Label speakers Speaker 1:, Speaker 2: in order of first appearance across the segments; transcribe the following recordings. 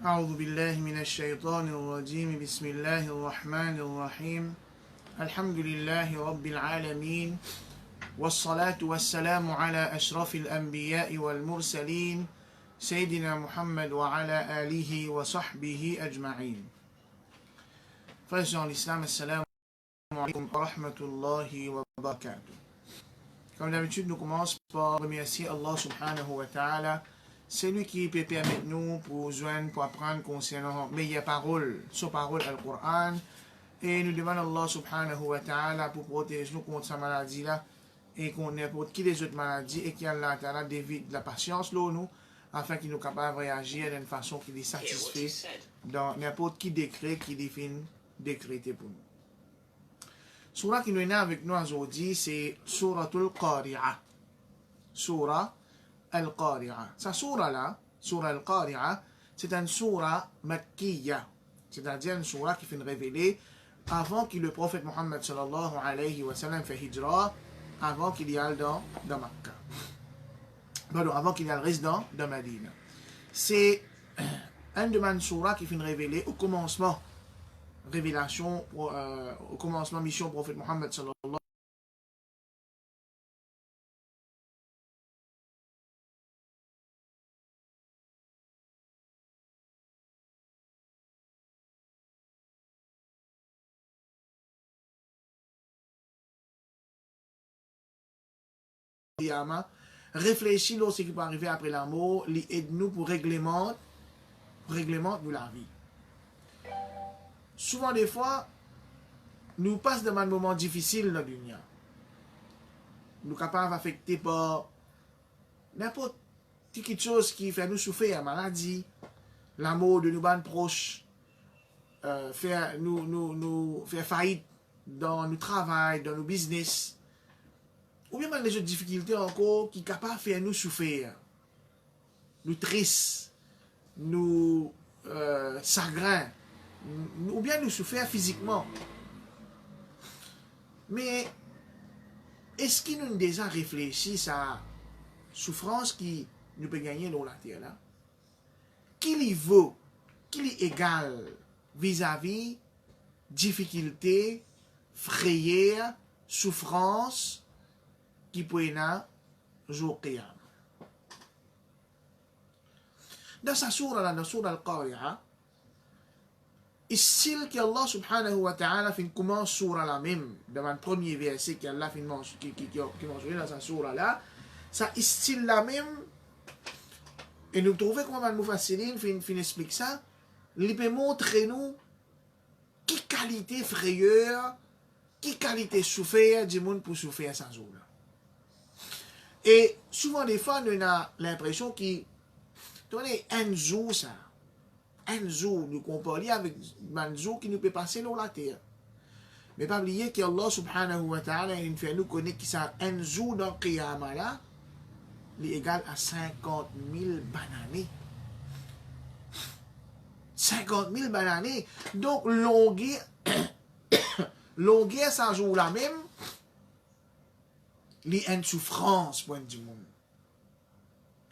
Speaker 1: أعوذ بالله من الشيطان الرجيم بسم الله الرحمن الرحيم الحمد لله رب العالمين والصلاة والسلام على أشرف الأنبياء والمرسلين سيدنا محمد وعلى آله وصحبه أجمعين. Frères dans l'islam, assalamu alaikum wa rahmatullahi wa barakatuh. Comme d'habitude, nous commençons par remercier Allah subhanahu wa ta'ala. C'est lui qui peut permettre nous pour joindre, pour apprendre concernant meilleures paroles, sa parole Al-Qur'an. Et nous demandons Allah subhanahu wa ta'ala pour protéger nous contre sa maladie-là et contre n'importe qui des autres maladies et qu'Allah ta'ala dévide la patience là nous afin qu'il nous capable de réagir d'une façon qui est satisfait dans n'importe qui décret qui définit décrété pour nous. Surah qui nous est avec nous aujourd'hui, c'est Suratul Qari'ah. Surah Al-Qari'ah. Sa surah-là, Surah Al-Qari'ah, c'est une surah makkiya, c'est-à-dire une surah qui fait révéler avant que le prophète Mohammed sallallahu alayhi wa sallam fait hijra, avant qu'il y aille dans Makkah. Pardon, avant qu'il y aille résident dans Madina. C'est un de mes surahs qui fait révéler au commencement révélation, au commencement mission prophète Mohammed sallallahu alayhi wa sallam. Réfléchir sur ce qui peut arriver après la mort, aide-nous pour règlement de la vie. Souvent des fois, nous passons dans un moment difficile dans la vie. Nous sommes capables d'affecter par n'importe quelle chose qui fait nous souffrir, la maladie, la mort de nos bandes proches, faire faillite dans nos travail, dans nos business. Ou bien les autres difficultés encore qui sont capables de faire nous souffrir, nous tristes, nous chagrins, ou bien nous souffrir physiquement. Mais est-ce qu'il nous a déjà réfléchi à la souffrance qui nous peut gagner dans la terre là? Qu'il y vaut, qu'il y égal vis-à-vis difficultés, frayeurs, souffrances qui peut y avoir jour qiyam. Dans sa surah, dans la surah Al-Qari'ah, ici que Allah subhanahu wa ta'ala fin commence surah la même, dans le premier verset qu'Allah fin mentionné dans sa surah là, ça ici la même, et nous trouvons comment le Mufassirin fin explique ça, il peut montrer nous qui qualité frayeur, qui qualité souffert du monde pour souffrir sans jour là. Et souvent, des fois, on a l'impression qu'il y a un jour, ça. Un jour, nous comparons avec un jour qui nous peut passer dans la terre. Mais pas oublier qu'Allah subhanahu wa ta'ala, il fait nous connaître qu'il y a un jour dans le Qiyamah là, il est égal à 50 000 bananes. 50 000 bananes. Donc, longueur, ça joue la même. Il y a une souffrance pour du monde.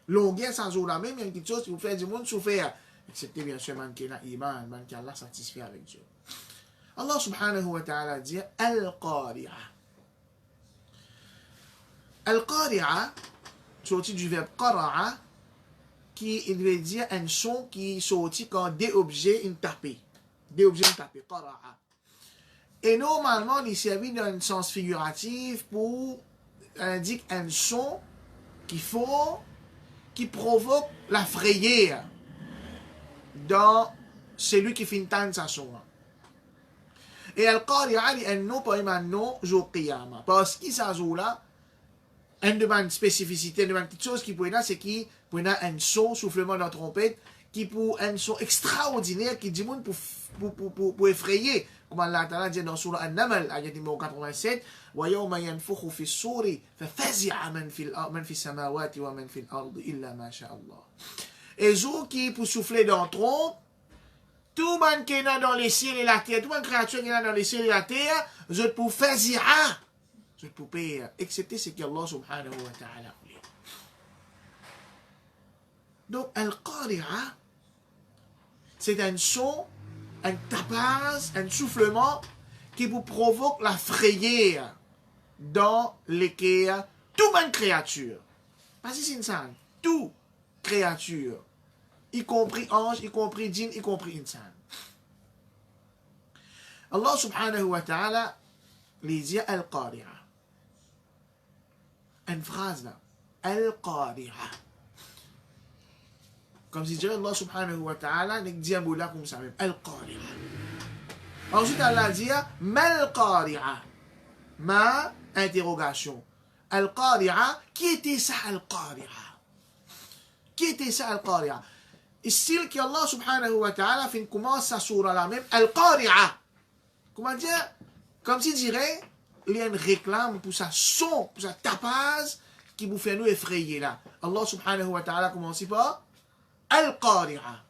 Speaker 1: Longueur sans jour la même, il y a une petite chose qui vous fait du monde souffrir. Excepté bien sûr, man qui a iman, man qui Allah satisfait avec Dieu. Allah subhanahu wa ta'ala dit Al-Qari'ah. Al-Qari'ah, sorti du verbe qara'a, qui il veut dire un son qui sortit quand des objets tapés. Des objets tapés, qara'a. Et normalement, il servait dans un sens figuratif pour indique un son qui provoque la frayeur dans celui qui fait entendre sa son. Et Al-Qari'ah est un nom pour un nom jour Qiyamah. Parce que ça joue là, une de mes spécificités, une de mes petites choses qui peut être, c'est qu'il peut y avoir un son, soufflement dans la trompette, qui pour un son extraordinaire qui dit monde pour effrayer. Comme Allah Ta'ala dit dans Surah An-Naml, ayat numéro 87, وَيَوْمَ يَنْفُخُ فِي الصُّورِ فَفَزِعَ مَنْ فِي السَّمَاوَاتِ وَمَنْ فِي الْأَرْضِ إِلَّا مَا شَاءَ اللَّهُ. Et jour qui pour souffler dans le tronc, tout le monde qui est dans les ciels et la terre, tout le monde créature qui est dans les ciels et la terre, je pour faire zira, je pour payer, excepté ce qu'Allah subhanahu wa ta'ala voulait. Donc, Al-Qari'ah, c'est un son, un tapage, un soufflement qui vous provoque la frayeur dans lesquelles toute bonne créature, pas si c'est insan, toute créature, y compris ange, y compris djinn, y compris insan. Allah subhanahu wa ta'ala les dit Al-Qari'a. Une phrase là. Al-Qari'a. Comme si dirait Allah subhanahu wa ta'ala, n'est dit un mot là comme ça même. Al-Qari'a. Ensuite, Allah dit Mal-Qari'a. Ma interrogation. Al-Qari'a. Qui était ça Al-Qari'a? Qui était ça Al-Qari'a? Ici, que Allah subhanahu wa ta'ala fin commence sa surah là même. Al-Qari'a. Comment dire? Comme s'il dirait, il y a une réclame pour sa son, pour sa tapage qui vous fait nous effrayer là. Allah subhanahu wa ta'ala commence par Al-Qari'a.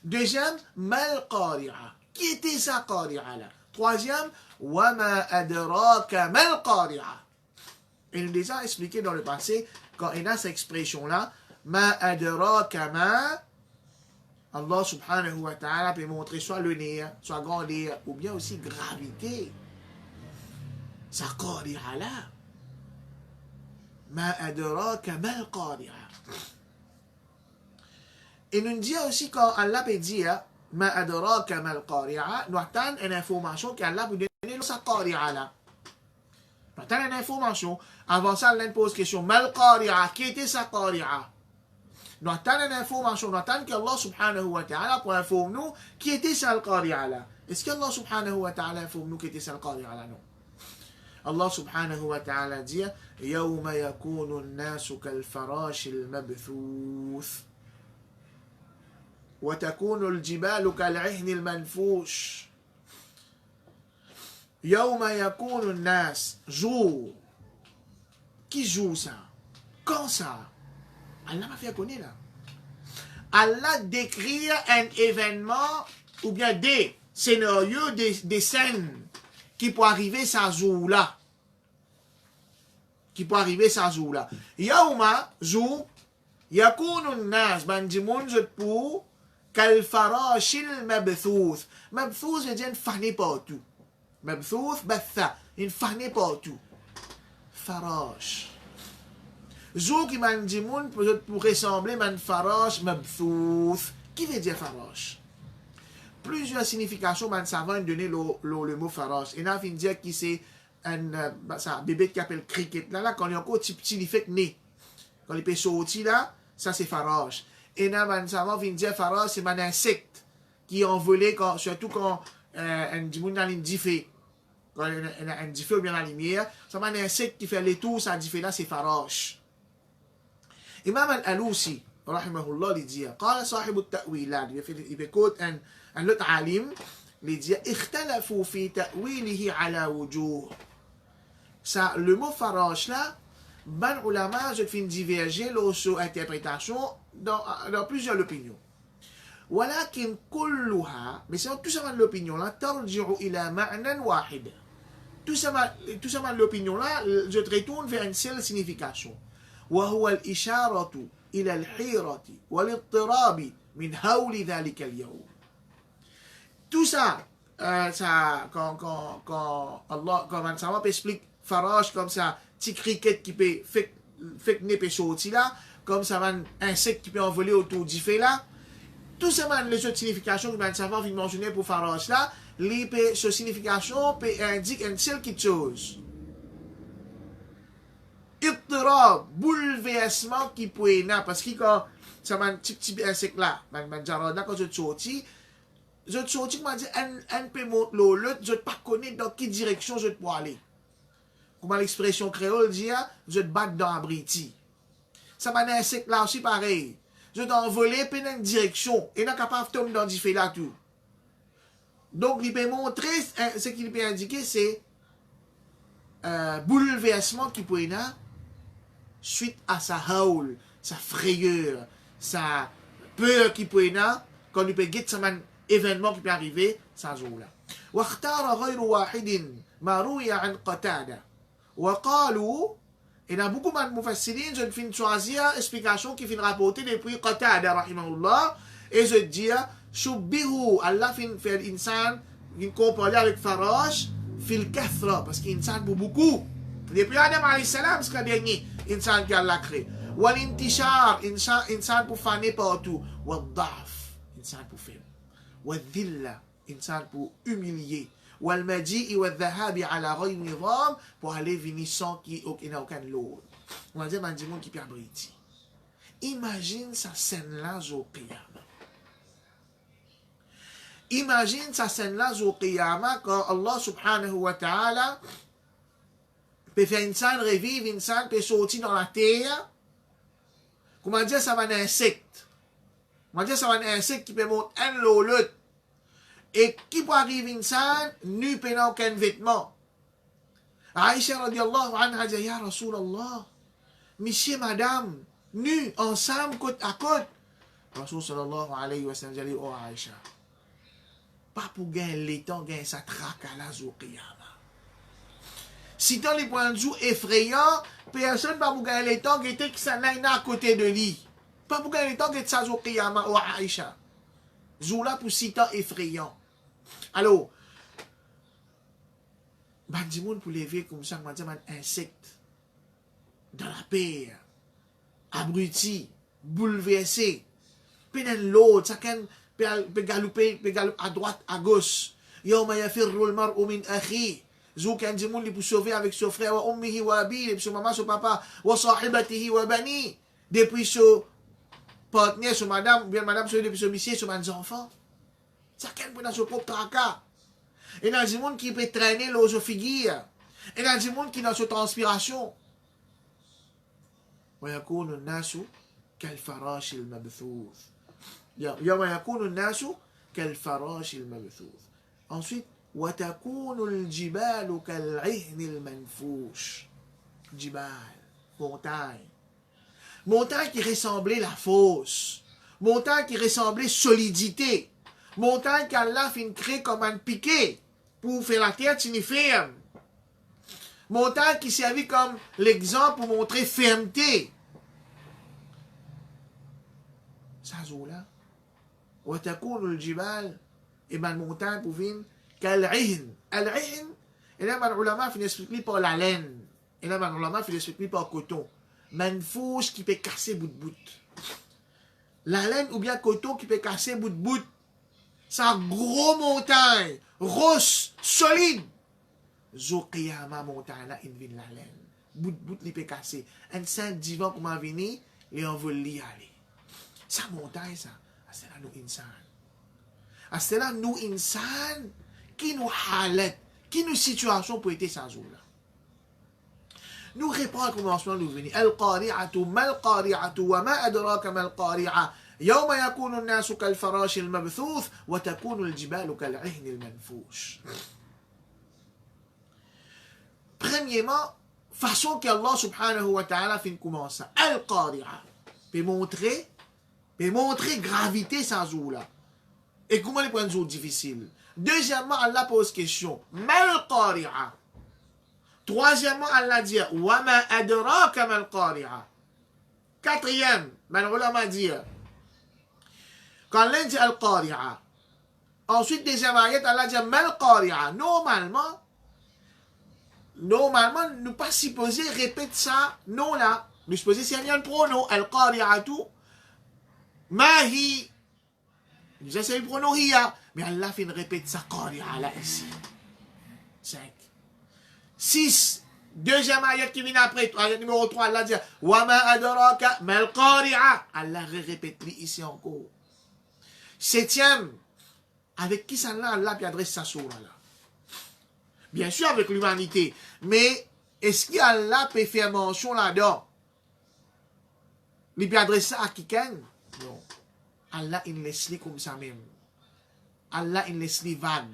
Speaker 1: Deuxième, Mal-Qari'a. Qui était sa Qari'a là? Troisième, Wa ma adraka mal-Qari'a. Et nous déjà expliqué dans le passé, quand il a cette expression là, Ma adraka ma, Allah subhanahu wa ta'ala peut montrer soit le nez, soit grandeur, ou bien aussi gravité. Sa qari'a là. Ma adraka mal qari'a. Et nous dit aussi quand Allah peut dire Ma adraka mal qari'a, nous attendons une information qu'Allah peut donner sa qari'a là. Nous attendons une information. Avant ça, Allah pose question Mal qari'a, qui était sa qari'a? Nous attendons une information, nous attendons qu'Allah subhanahu wa ta'ala pour informer nous qui était sa qari'a là. Est-ce qu'Allah subhanahu wa ta'ala informe nous qui était sa qari'a là? Non. Allah subhanahu wa ta'ala dit يوم يكون الناس كالفراش المبثوث وتكون الجبال كالعهن المنفوش يوم يكون الناس jour. Qui joue ça? Quand ça? Allah m'a fait connaître là. Allah décrit un événement ou bien des scénarios, des scènes qui peut arriver ça jour là. Qui peut arriver ça jour là. Yauma, jour, yakounun nas, bandimoun jot pour, kal farashil mabthouth. Mabthouth veut dire une fanée partout. Mabthouth, batha, une fanée partout. Farash. Jour qui bandimoun pour ressembler man farash mabthouth. Qui veut dire farash? Plusieurs significations, man savant donner le mot farash. Et là, il dit que c'est un bébé qui appelle cricket. Là, quand il y a encore petit, il fait nez. Quand il peut sortir là, ça c'est farash. Et là, man savant, il dit farash, c'est un insecte qui est envolé, surtout quand un dimoun dans l'indifé. Quand il y a un diffé ou bien la lumière, c'est un insecte qui fait les tours, ça diffé là, c'est farash. Imam al-Alusi, rahimahullah, il dit, قال صاحب التأويلات, il écoute un autre alim, il dit, اختلفوا في تأويله على وجوه. Ça, le mot farash là, ban ulama, je fais diverger leur interprétation dans plusieurs opinions. ولكن كلها, mais c'est tout simplement l'opinion là, ترجع إلى معنى واحد. Tout simplement l'opinion là, je te retourne vers une seule signification. وهو الإشارة إلى الحيرة والاضطراب من هول ذلك اليوم. Tout ça, quand Allah, quand man savant explique farash comme ça, petit cricket qui peut fait nez sortir là, comme ça un insecte qui peut envoler autour du fait là, tout ça les autres significations que man savant vient mentionner pour farash là, ce signification peut indiquer une seule chose. Ittirab, bouleversement qui peut être, parce que quand ça m'a un petit insecte là, man jarada quand je sortis, comment dire, un peu monte l'autre, je ne pas connaître dans quelle direction je peux aller. Comment l'expression créole dit, je te bats dans un briti. Ça m'a un insecte là aussi pareil. Je t'ai envolé dans une direction, et n'est capable de tomber dans du fait là tout. Donc, il peut montrer, ce qu'il peut indiquer, c'est bouleversement qui peut être suite à sa haul, sa frayeur, sa peur qui peut être quand il peut guetter ça événement qui peut arriver ça jour-là. واختار غير واحد ما روي عن قتادة وقالوا il y a beaucoup de mufassirin je vais choisir explication qui finit rapporter depuis Qatada rahimahullah et je dis Shubbihu, Allah fait l'insan, il compare avec Farash, fil kathra, parce qu'insan pour beaucoup. Depuis Adam alayhi salam, c'est le dernier insan qu'Allah crée. Wal intishar, insan pour faner partout. Wal da'af, insan pour faible. Wal dhilla, insan pour humilier. Wal maji'i wal dhahabi ala ghayri nizam, pour aller venir sans qu'il n'y ait aucun lot. On va dire, man, dis-moi qui peut abriter. Imagine sa scène-là au qiyamah. Imagine sa scène-là au qiyamah quand Allah subhanahu wa ta'ala peut faire une scène revivre, une scène peut sortir dans la terre. Comment dire, ça va être un insecte. Comment dire, ça va être un insecte qui peut monter un lot. Et qui peut arriver une scène, nu, pénant aucun vêtement. Aïcha radiallahu anha dit, Ya Rasulallah, monsieur, madame, nus, ensemble, côte à côte. Rasul sallallahu alayhi wa sallam dit, oh Aïcha, pas pour gagner les temps, gagner sa traque à la qiyamah. Si dans les points de vue effrayants, personne pas pour gagner les temps, qui ça n'a à côté de lui. Pas pour gagner les temps, qui ça qiyamah, oh Aïcha. Zoula pour si temps effrayant. Alors, bandimoun pour lever comme ça, on va dire, un insecte dans la paix, abruti, bouleversé, penen l'autre, ça peut galoper à droite, à gauche. Yawma yafirru al-mar'u min akhi. Zou kan di moun li pour sauver avec son frère, wa ummihi wa abi, et son maman, son papa, wa sahibatihi wa bani. Depuis son partenaire, son madame, bien madame, depuis son monsieur, son enfant. Ça peut dans son propre tracas. Et dans du monde qui peut traîner l'eau figure. Et dans du monde qui dans sa transpiration. ويكون الناس كالفراش المبثوث. يوم يكون الناس كالفراش المبثوث. Ensuite, وتكون الجبال كالعهن المنفوش. جبال, montagne. Montagne qui ressemblait la fosse. Montagne qui ressemblait solidité. Montagne qu'Allah fin créer comme un piquet pour faire la terre ferme. Montagne qui servit comme l'exemple pour montrer fermeté. Ça là. وتكون الجبال et ben montagne pour venir كالعهن. العهن et là man ulama fin expliquer par la laine. Et là man ulama fin expliquer par coton. Manfouche qui peut casser bout de bout. La laine ou bien coton qui peut casser bout de bout. C'est une grosse montagne, rosse, solide. Zokiyama montagne là, il vient la laine. Bout de bout, il peut casser. Un saint divan comment venir, et on veut l'y aller. Sa montagne, ça, c'est là nous insan. C'est là nous insan, qui nous halet, qui nous situation pour être sans jour là. Nous répondons au commencement, nous venons. Al-qari'atu, mal-qari'atu, wa ma adraka mal-qari'a. يوم يكون الناس كالفراش المبثوث وتكون الجبال كالعهن المنفوش. Premièrement, façon qu'Allah subhanahu wa ta'ala fait commencer. Al-Qari'a. Peut montrer gravité sans eau là. Et comment les points de vue difficiles. Deuxièmement, Allah pose question. Mal-Qari'a. Troisièmement, Allah dit wa ma adraka mal-Qari'a. Quatrième, man ulama dit quand l'un dit Al-Qari'a, ensuite deuxième ayat, Allah dit Mal-Qari'a. Normalement, nous pas supposé répéter ça, non là. Nous supposé c'est un pronom, Al-Qari'atu, Mahi. Déjà c'est le pronom Hiya. Mais Allah fait une répète ça, Qari'a là ici. 5. 6. Deuxième ayat qui vient après, ayat numéro 3, Allah dit Wa ma adraka Mal-Qari'a. Allah répète ici encore. Septième, avec qui ça là, Allah peut adresser sa sourate là? Bien sûr avec l'humanité, mais est-ce qu'Allah peut faire mention là-dedans? Il peut adresser à quelqu'un? Non. Allah il laisse comme ça même. Allah il laisse vague.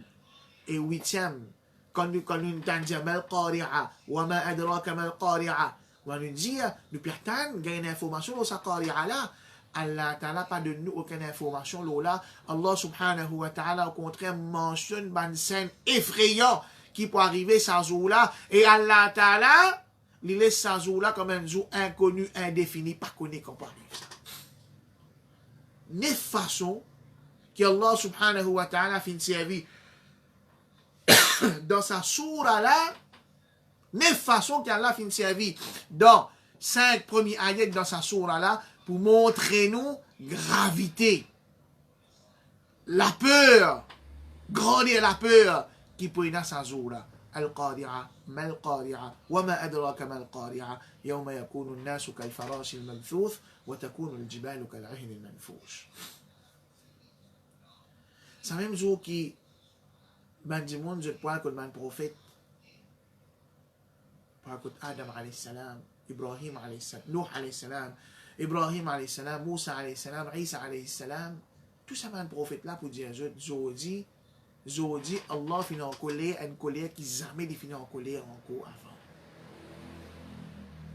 Speaker 1: Et huitième, quand nous entendons Mal-Qari'a, wa ma adraka Mal-Qari'a, on nous dit, nous perdons gagner information sur sa Qari'a là. Allah Ta'ala pas de nous aucune information là. Allah subhanahu wa ta'ala au contraire mentionne une scène effrayante qui peut arriver sans jour là. Et Allah Ta'ala il laisse sans jour là comme un jour inconnu, indéfini, pas connu qu'on peut arriver ça. 9 façons qui Allah subhanahu wa ta'ala fin servi dans sa sourate là, 9 façons qu'Allah fin servi dans 5 premiers ayats dans sa sourate là, pour montrer nous gravité, la peur, grandir la peur qui peut y dans sa sourate. القارعة ما القارعة وما أدراك ما القارعة يوم يكون الناس كالفراش المبثوث وتكون الجبال كالعهن المنفوش. C'est même jour qui ben du monde je crois que le prophète par contre Adam alayhi salam, Ibrahim alayhi salam, Nuh alayhi salam, Ibrahim alayhi salam, Moussa alayhi salam, Isa alayhi salam, tout ça man prophète là pour dire je dis Allah finit en colère qui jamais finit en colère encore avant.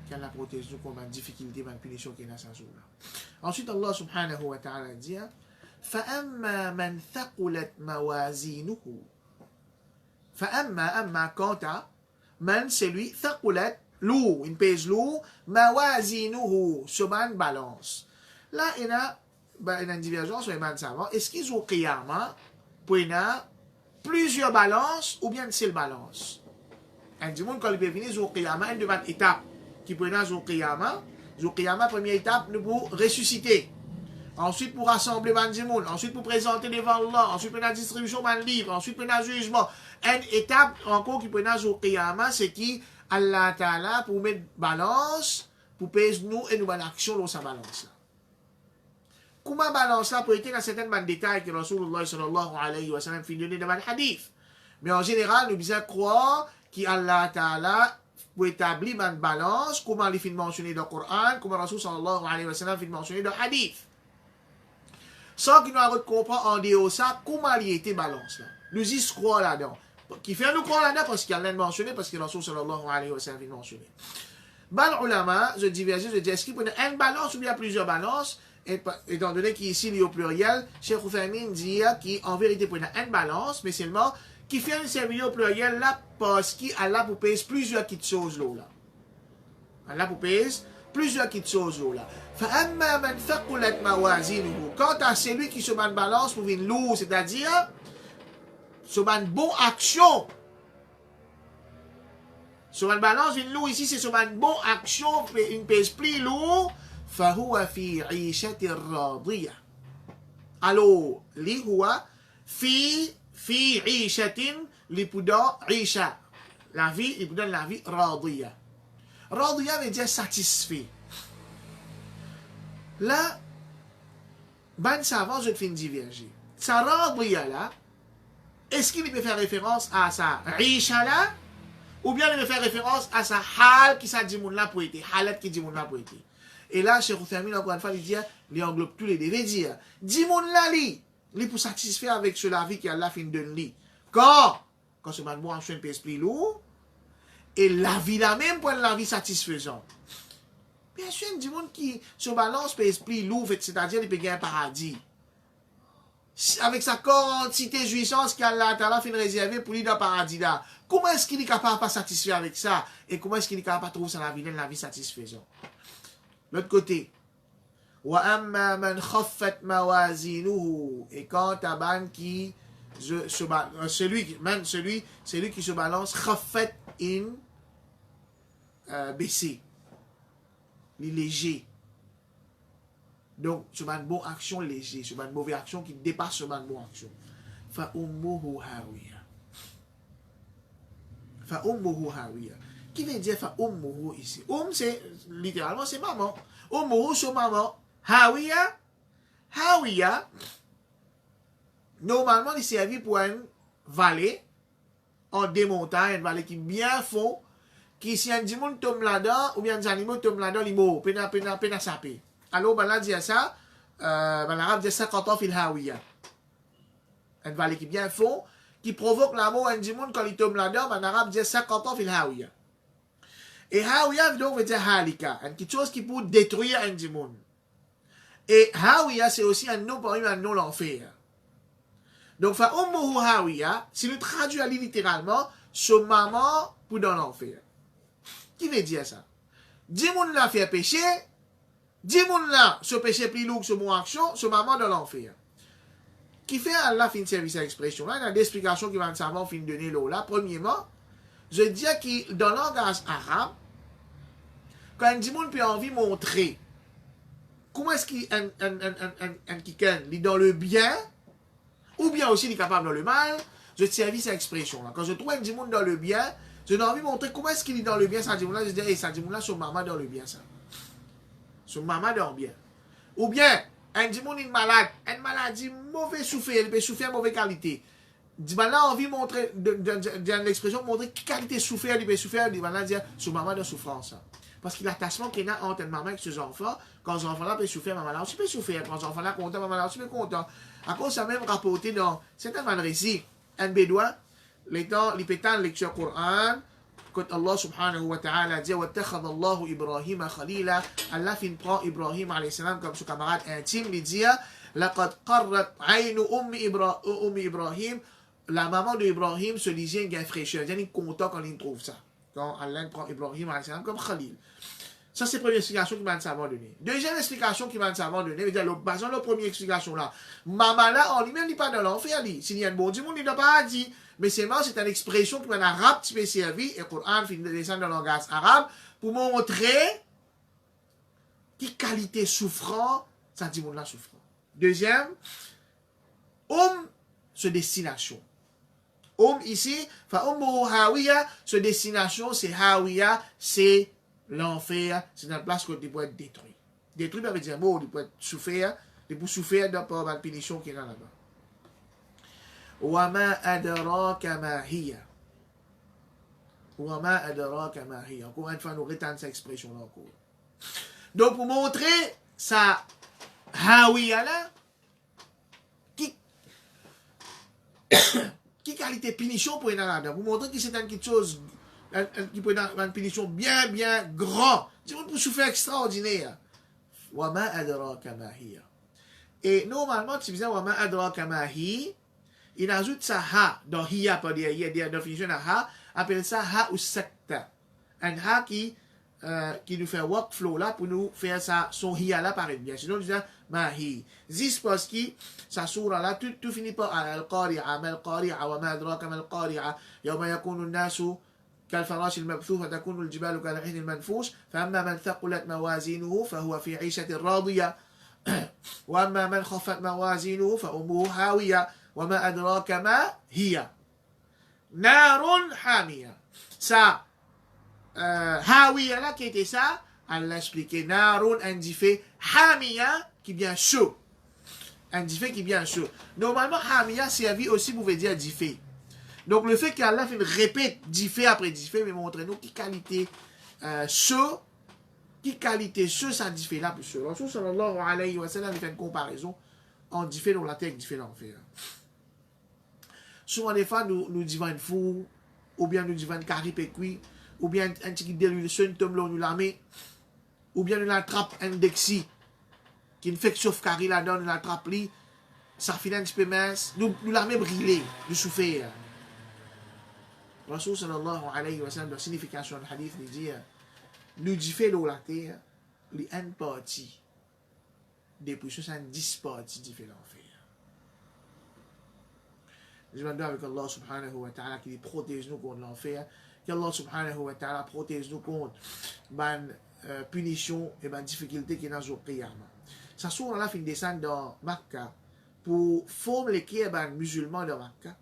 Speaker 1: Qu'elle la protège nous comme une difficulté, une punition qui est dans sa jour là. Ensuite Allah subhanahu wa ta'ala dit فأما من ثقلت موازينه فأما quant à man celui ثقلت lourd, une pèse lourd, موازينه sur une balance. Là il y a une divergence sur les man savants. Est-ce qu'ils ont qiyamah pour plusieurs balances ou bien une seule balance? Un du monde quand il peut venir sur qiyamah une devant étape qui peut venir sur qiyamah première étape nous pour ressusciter. Ensuite pour rassembler le monde, ensuite pour présenter devant Allah, ensuite pour la distribution de livre, ensuite pour le jugement. Une étape encore qui peut venir sur qiyamah c'est qui Allah Ta'ala pour mettre balance, pour peser nous et nous faire l'action dans sa balance là. Comment balance là peut être dans certains détails que Rasulullah sallallahu alayhi wa sallam fait donner dans le hadith. Mais en général, nous devons croire qu'Allah Ta'ala peut établir une balance, comment il fait mentionner dans le Coran, comment Rasul sallallahu alayhi wa sallam fait mentionner dans le hadith. Sans que nous comprenions en dehors ça, comment il était balance là. Nous y croire là-dedans. Qui fait nous croire là-dedans parce qu'il a mentionné, parce que Rasul sallallahu alayhi wa sallam fait mentionner. Bal ulama, je diverge, je dis est-ce qu'il peut y avoir une balance ou bien plusieurs balances? Étant donné qu'ici il est au pluriel, Cheikh Oufamine dit qu'en vérité pour une balance, mais seulement qui fait un service au pluriel là parce qu'Allah pour payer plusieurs petites choses là. Allah pour payer plusieurs petites choses là. فَأَمَّا مَنْ ثَقُلَتْ مَوَازِينُهُ. Quant à celui qui se met en balance pour une lourde, c'est-à-dire se met une bonne action. Sur une balance, une lourde ici, c'est sur une bonne action, une pèse plus lourde. فهو في عيشة راضية. Alors, li huwa fi عيشة li poudan عيشة. La vie, il poudan la vie راضية. راضية veut dire satisfait. Là, ben savant, je te fais une diverger. Sa راضية là, est-ce qu'il peut faire référence à sa عيشة là, ou bien il peut faire référence à sa hal qui sa dit moun là pour être, halat qui dit moun là pour être. Et là, Cheikh Oufamine, encore une fois, il dit, il englobe tous les deux. Il dit, dis mon là, li pour satisfaire avec ce la vie qui a la fin de lui. Quand ce man bon, un peu esprit lourd, et la vie là même pour la vie satisfaisante. Bien sûr, il dit, monde qui se balance par esprit lourd, c'est-à-dire, il peut gagner un paradis. Avec sa quantité de jouissance qu'Allah Ta'ala fin réservée pour lui dans le paradis là. Comment est-ce qu'il est capable de pas satisfaire avec ça? Et comment est-ce qu'il est capable de trouver ça la vie satisfaisante? L'autre côté, وَأَمَّا مَنْ خَفَّتْ مَوَازِينُهُ. Et quant à ban qui celui qui se balance خَفَّتْ in baissé, léger. Donc, sur une bonne action léger, sur une mauvaise action qui dépasse sur une bonne action. فَأُمُّهُ هَاوِيَةٌ. فَأُمُّهُ هَاوِيَةٌ. Qui veut dire ummuhu ici? C'est littéralement c'est maman. Ummuhu c'est maman. Hawiya, normalement il servi pour une vallée en démontant, une vallée qui est bien fond, qui si un dimoun tombe là-dedans, ou bien un animal tombe là-dedans, il meurt, pena sapé. Alors, ben là, dit ça, l'arabe dit ça quand on fait hawiya. Une vallée qui est bien fond, qui provoque la mort un dimoun quand il tombe là-dedans, ben l'arabe dit ça quand on fait hawiya. Et hawiya donc veut dire halika, quelque chose qui peut détruire un démon. Et hawiya c'est aussi un nom parmi un nom l'enfer. Donc fa ummuhu hawiya, si nous traduisons littéralement, son maman pour dans l'enfer. Qui veut dire ça? Démon là fait péché, démon là ce péché plus lourd que ce mon action, ce maman dans l'enfer. qui fait Allah fin service à l'expression là, il y a des explications qui vont savoir fin donner là. Premièrement, je dis que dans le langage arabe, quand un monde peut envie montrer comment est-ce qu'il est dans le bien, ou bien aussi il est capable dans le mal, je service à l'expression là. Quand je trouve un monde dans le bien, je dois envie de montrer comment est-ce qu'il est dans le bien, ça dit là, je dis, hey, ça dit là, son maman dans le bien, ça. Son maman dans le bien. Ou bien, un monde est malade, une maladie mauvais souffrir, il peut souffrir mauvaise qualité. Dit là, envie de montrer, dans l'expression, montrer quelle qualité souffrir, il peut souffrir, dit là, dire, son maman de souffrance. Ça. Parce que l'attachement qu'il y a entre une maman et ses enfants, quand les enfants-là peuvent souffrir, maman-là aussi peut souffrir. Quand les enfants-là sont contents, maman-là aussi peut content. À cause, ça même rapporté dans certains récits, un bédouin, l'étant, il peut en lecture Coran, quand Allah subhanahu wa ta'ala dit وَاتَّخَذَ اللَّهُ إِبْرَاهِيمَ خَلِيلًا Allah fin prend Ibrahim alayhi salam comme son camarade intime, il dit لَقَدْ قَرَّتْ عَيْنُ أُمِّ إِبْرَاهِيم la maman d'Ibrahim se disait une gain fraîcheur. Il est content quand il trouve ça. Quand Allah prend Ibrahim alayhi salam comme Khalil. Ça, c'est la première explication qu'il m'a savoir donner. Deuxième explication qu'il m'a savoir donner, basant la première explication là, maman là, en lui-même, il n'est pas dans l'enfer, s'il y a un bon Dieu, il n'a pas dit. Mais c'est une expression qui m'a arabe qui peut servir, et le Coran finit de descendre dans le langage arabe, pour montrer quelle qualité souffrant, ça dit mon là souffrant. Deuxième, ce destination. Ici, hawiya, ce destination, c'est hawiya, c'est l'enfer, c'est une place où il peut être détruit. Détruit, ça veut dire, bon, il peut être souffert, il peut souffrir dans la punition qui est là-bas. وَمَا أَدْرَاكَ مَا هِيَ وَمَا أَدْرَاكَ مَا هِيَ. Encore une fois, nous retenons cette expression-là encore. Donc, pour montrer ça, hawiya là, qui qualité punition pour une là-dedans. Pour montrer que c'est quelque chose qui peut être une punition bien, bien grand. C'est pour souffrir extraordinaire. وَمَا أَدْرَاكَ مَا هِيَ. Et normalement, tu disais وَمَا أَدْرَاكَ مَا هِيَ, il ajoute ça ha dans hiya pas dire il y a des définitions de ha, appelle ça ha ou sakta. Un ha qui nous fait workflow là pour nous faire ça son hiya là paraît bien. Sinon, je dis mahi. Zis parce que ça sourate là tout finit par al-qari'a, mal-qari'a, wa ma adraka mal-qari'a, yawma yakunu an-nasu كالفراش المبثوث فتكون الجبال كالعهن المنفوش فأما من ثقلت موازينه فهو في عيشة راضية وأما من خفت موازينه فأمه هاوية وما أدراك ما هي نار حامية. Ça, hawiya là qui était ça, elle l'a expliqué. Narun indiqué hamiya qui vient chaud. Indiqué qui vient chaud. Normalement, hamiya servi aussi pouvait dire diffé. Donc le fait qu'Allah répète diffé après diffé, mais montre-nous qui qualité chaud, qui qualité chaud ça diffé là pour chaud. Rasul sallallahu alayhi wa sallam fait une comparaison entre diffé dans la terre et diffé dans l'enfer. Souvent des fois nous disons une fou, ou bien nous disons une caripé cuit, ou bien un petit déluge symptôme là nous l'armée, ou bien nous l'attrape un dexi qui ne fait que sauf carré là-dedans, nous l'attrape lui, ça finit un petit peu mince, nous l'armée brûlée, nous souffrir. Rasul sallallahu alayhi wa sallam, la signification du hadith nous dit nous diffé l'eau la terre, les une partie depuis 70 parties diffé l'enfer. Je demande avec Allah subhanahu wa ta'ala qui protège nous contre l'enfer, qu'Allah subhanahu wa ta'ala protège nous contre la punition et la difficulté qui est dans le qiyamah. Ça sourate là fin descendre dans Makkah pour former les musulmans de Makkah,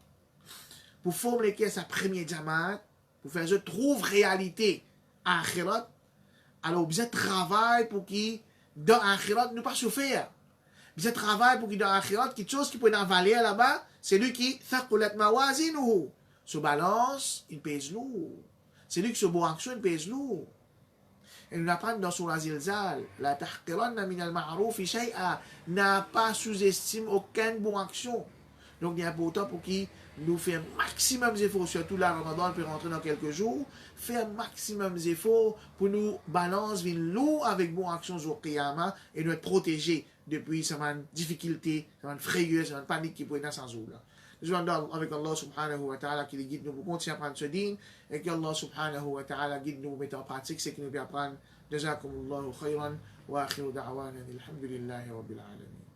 Speaker 1: pour former les sa première jamaat, pour faire je trouve réalité à Akhirat. Alors, vous travail pour qui dans Akhirat ne pas souffrir. Vous travail pour qui dans Akhirat, quelque chose qui peut en valer là-bas, c'est lui qui thaqulat mawazinuhu. Se balance, il pèse lourd. C'est lui qui se bon action, il pèse lourd. Et nous apprenons dans Surah Zilzal, la tahqiranna min al-ma'rufi shay'a, n'a pas sous-estime aucune bonne action. Donc, il y a pourtant pour qui nous faire maximum d'efforts, surtout là, Ramadan peut rentrer dans quelques jours, faire maximum d'efforts pour nous balancer lourd avec bonne action sur Qiyamah et nous être protégés depuis cette difficulté, cette frayeur, cette panique qui peut être dans sans eau. Nous demandons avec Allah subhanahu wa ta'ala qui guide nous pour continuer à apprendre ce din et que Allah subhanahu wa ta'ala guide nous mettre en pratique ce qu'il nous peut apprendre. Jazakumullahu khayran wa akhiru da'wana alhamdulillahi rabbil alamin.